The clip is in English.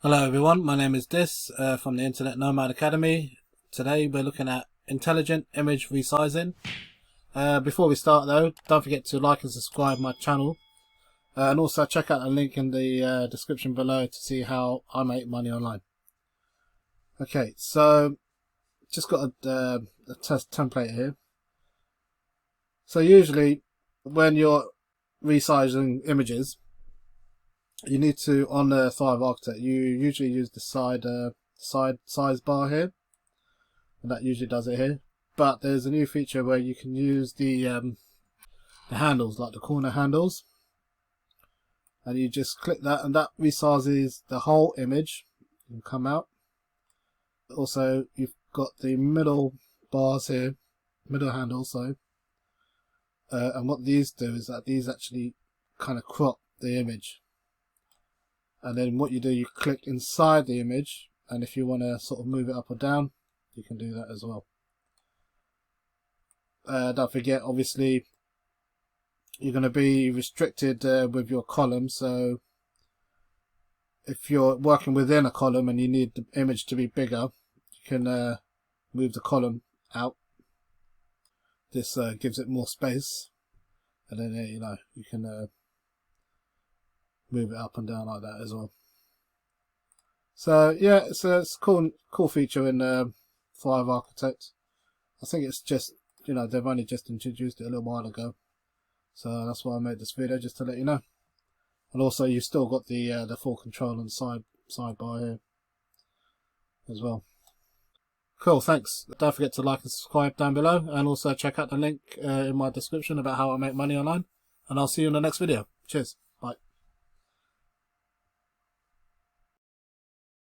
Hello everyone, my name is Dis from the Internet Nomad Academy. Today we're looking at intelligent image resizing. Before we start though, don't forget to like and subscribe my channel, and also check out the link in the description below to see how I make money online. Okay, so just got a test template here. So usually when you're resizing images, you need to, on the Thrive Architect, you usually use the side size bar here, and that usually does it here. But there's a new feature where you can use the handles, like the corner handles, and you just click that, and that resizes the whole image and come out. Also, you've got the middle bars here, middle handles, and what these do is that these actually kind of crop the image. And then what you do, you click inside the image, and if you want to sort of move it up or down, you can do that as well. Don't forget, obviously, you're going to be restricted with your column. So if you're working within a column and you need the image to be bigger, you can move the column out. This gives it more space, and then you can move it up and down like that as well. So yeah, it's a cool feature in Thrive Architect. I think it's just, they've only just introduced it a little while ago, so that's why I made this video, just to let you know. And also, you've still got the full control and sidebar here as well. Cool, thanks. Don't forget to like and subscribe down below, and also check out the link in my description about how I make money online. And I'll see you in the next video. Cheers.